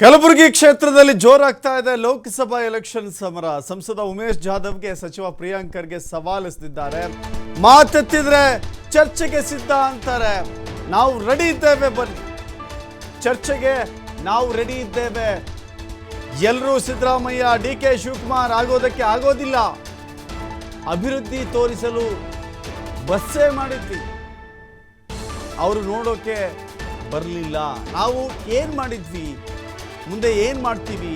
ಕಲಬುರಗಿ ಕ್ಷೇತ್ರದಲ್ಲಿ ಜೋರಾಗ್ತಾ ಇದೆ ಲೋಕಸಭಾ ಎಲೆಕ್ಷನ್ ಸಮರ. ಸಂಸದ ಉಮೇಶ್ ಜಾಧವ್ಗೆ ಸಚಿವ ಪ್ರಿಯಾಂಕ್ ಖರ್ಗೆ ಸವಾಲಿಸಿದ್ದಾರೆ. ಮಾತೆತ್ತಿದ್ರೆ ಚರ್ಚೆಗೆ ಸಿದ್ಧ ಅಂತಾರೆ. ನಾವು ರೆಡಿ ಇದ್ದೇವೆ, ಬನ್ನಿ ಚರ್ಚೆಗೆ ನಾವು ರೆಡಿ ಇದ್ದೇವೆ. ಎಲ್ಲರೂ ಸಿದ್ದರಾಮಯ್ಯ ಡಿ ಕೆ ಶಿವಕುಮಾರ್ ಆಗೋದಕ್ಕೆ ಆಗೋದಿಲ್ಲ. ಅಭಿವೃದ್ಧಿ ತೋರಿಸಲು ಬಸ್ಸೇ ಮಾಡಿದ್ವಿ, ಅವರು ನೋಡೋಕೆ ಬರಲಿಲ್ಲ. ನಾವು ಏನು ಮಾಡಿದ್ವಿ, ಮುಂದೆ ಏನು ಮಾಡ್ತೀವಿ,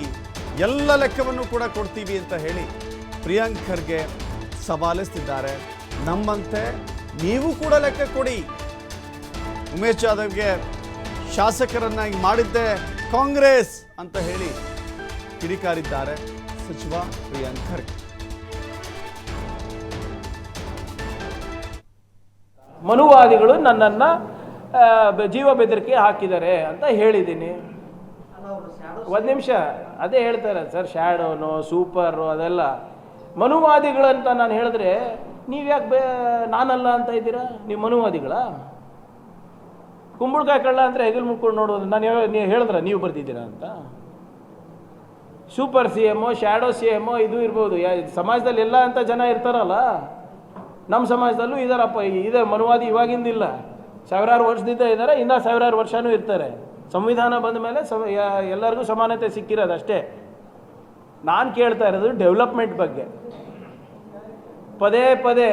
ಎಲ್ಲ ಲೆಕ್ಕವನ್ನು ಕೂಡ ಕೊಡ್ತೀವಿ ಅಂತ ಹೇಳಿ ಪ್ರಿಯಾಂಕ್ ಖರ್ಗೆ ಸವಾಲಿಸ್ತಿದ್ದಾರೆ. ನಮ್ಮಂತೆ ನೀವು ಕೂಡ ಲೆಕ್ಕ ಕೊಡಿ. ಉಮೇಶ್ ಜಾಧವ್ಗೆ ಶಾಸಕರನ್ನಾಗಿ ಮಾಡಿದ್ದೆ ಕಾಂಗ್ರೆಸ್ ಅಂತ ಹೇಳಿ ಕಿಡಿಕಾರಿದ್ದಾರೆ ಸಚಿವ ಪ್ರಿಯಾಂಕ್ ಖರ್ಗೆ. ಮನುವಾದಿಗಳು ನನ್ನನ್ನು ಜೀವ ಬೆದರಿಕೆ ಹಾಕಿದ್ದಾರೆ ಅಂತ ಹೇಳಿದ್ದೀನಿ. ಒಂದು ನಿಮಿಷ, ಅದೇ ಹೇಳ್ತಾರೆ ಸರ್, ಶ್ಯಾಡೋನು ಸೂಪರು ಅದೆಲ್ಲ ಮನುವಾದಿಗಳಂತ ನಾನು ಹೇಳಿದ್ರೆ ನೀವು ಯಾಕೆ ನಾನಲ್ಲ ಅಂತ ಇದ್ದೀರಾ? ನೀವು ಮನುವಾದಿಗಳ? ಕುಂಬಳಕಾಯಿ ಕಳ್ಳ ಅಂದರೆ ಹೆಗಲು ಮುಕ್ಕೊಂಡು ನೋಡೋದು ನೀವು ಹೇಳಿದ್ರೆ ನೀವು ಬರ್ತಿದ್ದೀರಾ ಅಂತ? Super C M shadow C M ಇದು ಇರ್ಬೋದು. ಸಮಾಜದಲ್ಲಿ ಎಲ್ಲ ಅಂತ ಜನ ಇರ್ತಾರಲ್ಲ, ನಮ್ಮ ಸಮಾಜದಲ್ಲೂ ಇದ್ದಾರಪ್ಪ. ಇದೆ ಮನುವಾದಿ, ಇವಾಗಿಂದಿಲ್ಲ, ಸಾವಿರಾರು ವರ್ಷದಿಂದ ಇದ್ದಾರೆ, ಇನ್ನು ಸಾವಿರಾರು ವರ್ಷನೂ ಇರ್ತಾರೆ. ಸಂವಿಧಾನ ಬಂದ ಮೇಲೆ ಎಲ್ಲರಿಗೂ ಸಮಾನತೆ ಸಿಕ್ಕಿರೋದು ಅಷ್ಟೇ. ನಾನು ಕೇಳ್ತಾ ಇರೋದು ಡೆವಲಪ್ಮೆಂಟ್ ಬಗ್ಗೆ. ಪದೇ ಪದೇ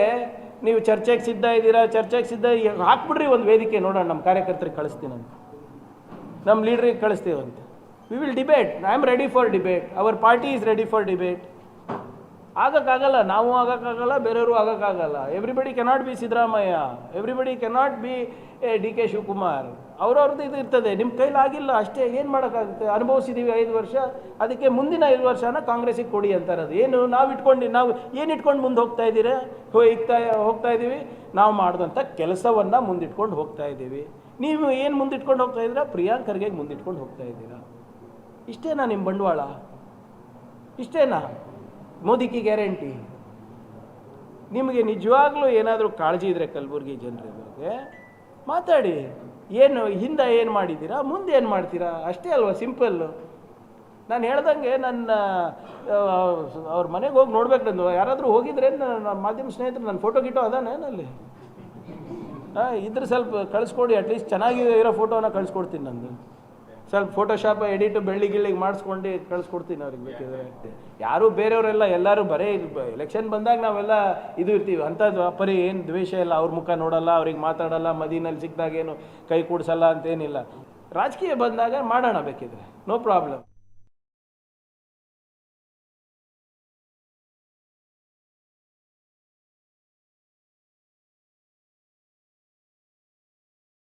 ನೀವು ಚರ್ಚೆಗೆ ಸಿದ್ಧ ಇದ್ದೀರಾ, ಚರ್ಚೆಗೆ ಸಿದ್ಧ ಹಾಕ್ಬಿಡ್ರಿ ಒಂದು ವೇದಿಕೆ ನೋಡೋಣ. ನಮ್ಮ ಕಾರ್ಯಕರ್ತರಿಗೆ ಕಳಿಸ್ತೀನಿ ಅಂತ, ನಮ್ಮ ಲೀಡ್ರಿಗೆ ಕಳಿಸ್ತೀವಿ ಅಂತ. We will debate. I am ready for debate. Our party is ready for debate. ಆಗೋಕ್ಕಾಗಲ್ಲ, ನಾವು ಆಗೋಕ್ಕಾಗಲ್ಲ, ಬೇರೆಯವರು ಆಗೋಕ್ಕಾಗಲ್ಲ. Everybody cannot be Siddaramaiah, everybody cannot be D K Shivakumar. ಅವ್ರವ್ರದ್ದು ಇದು ಇರ್ತದೆ, ನಿಮ್ಮ ಕೈಲಾಗಿಲ್ಲ ಅಷ್ಟೇ. ಏನು ಮಾಡೋಕ್ಕಾಗುತ್ತೆ? ಅನುಭವಿಸಿದ್ದೀವಿ 5 ವರ್ಷ, ಅದಕ್ಕೆ ಮುಂದಿನ 5 ವರ್ಷನ ಕಾಂಗ್ರೆಸ್ಸಿಗೆ ಕೊಡಿ ಅಂತಾರದು. ಏನು ನಾವು ಏನು ಇಟ್ಕೊಂಡು ಮುಂದೆ ಹೋಗ್ತಾ ಇದ್ದೀರಾ? ಹೋಗ್ತಾ ಇದ್ದೀವಿ ನಾವು ಮಾಡಿದಂಥ ಕೆಲಸವನ್ನು ಮುಂದಿಟ್ಕೊಂಡು ಹೋಗ್ತಾ ಇದ್ದೀವಿ. ನೀವು ಏನು ಮುಂದಿಟ್ಕೊಂಡು ಹೋಗ್ತಾ ಇದ್ದೀರಾ? ಪ್ರಿಯಾಂಕ್ ಖರ್ಗೆಗೆ ಮುಂದಿಟ್ಕೊಂಡು ಹೋಗ್ತಾ ಇದ್ದೀರಾ. ಇಷ್ಟೇನಾ ನಿಮ್ಮ ಬಂಡವಾಳ? ಇಷ್ಟೇನಾ ಮೋದಿ ಕಿ ಗ್ಯಾರಂಟಿ? ನಿಮಗೆ ನಿಜವಾಗ್ಲೂ ಏನಾದರೂ ಕಾಳಜಿ ಇದ್ದರೆ ಕಲಬುರಗಿ ಜನರ ಬಗ್ಗೆ ಮಾತಾಡಿ. ಏನು ಹಿಂದೆ ಏನು ಮಾಡಿದ್ದೀರಾ, ಮುಂದೆ ಏನು ಮಾಡ್ತೀರಾ, ಅಷ್ಟೇ ಅಲ್ವಾ? ಸಿಂಪಲ್ಲು. ನಾನು ಹೇಳ್ದಂಗೆ ನನ್ನ ಅವ್ರ ಮನೆಗೆ ಹೋಗಿ ನೋಡ್ಬೇಕು. ನಂದು ಯಾರಾದರೂ ಹೋಗಿದ್ರೆ ನನ್ನ ಮಾಧ್ಯಮ ಸ್ನೇಹಿತರು ನನ್ನ ಫೋಟೋ ಗಿಟೋ ಅದಾನೇನಲ್ಲಿ ಇದ್ರೆ ಸ್ವಲ್ಪ ಕಳಿಸ್ಕೊಡಿ. ಅಟ್ಲೀಸ್ಟ್ ಚೆನ್ನಾಗಿ ಇರೋ ಫೋಟೋನ ಕಳಿಸ್ಕೊಡ್ತೀನಿ. ನಂದು ಸ್ವಲ್ಪ ಫೋಟೋಶಾಪ್ ಎಡಿಟ್ ಬೆಳ್ಳಿಗಿಳ್ಳಿಗೆ ಮಾಡಿಸ್ಕೊಂಡು ಕಳಿಸ್ಕೊಡ್ತೀನಿ ಅವ್ರಿಗೆ ಬೇಕಿದ್ರೆ. ಯಾರೂ ಬೇರೆಯವರೆಲ್ಲ ಎಲ್ಲರೂ ಬರೀ ಎಲೆಕ್ಷನ್ ಬಂದಾಗ ನಾವೆಲ್ಲ ಇದು ಇರ್ತೀವಿ. ಅಂಥದ್ದು ಪರಿ ಏನು ದ್ವೇಷ ಇಲ್ಲ. ಅವ್ರ ಮುಖ ನೋಡಲ್ಲ, ಅವ್ರಿಗೆ ಮಾತಾಡಲ್ಲ, ಮದಿನಲ್ಲಿ ಸಿಕ್ಕಿದಾಗ ಏನು ಕೈ ಕೂಡಿಸಲ್ಲ ಅಂತೇನಿಲ್ಲ. ರಾಜಕೀಯ ಬಂದಾಗ ಮಾಡೋಣ ಬೇಕಿದ್ರೆ, ನೋ ಪ್ರಾಬ್ಲಮ್.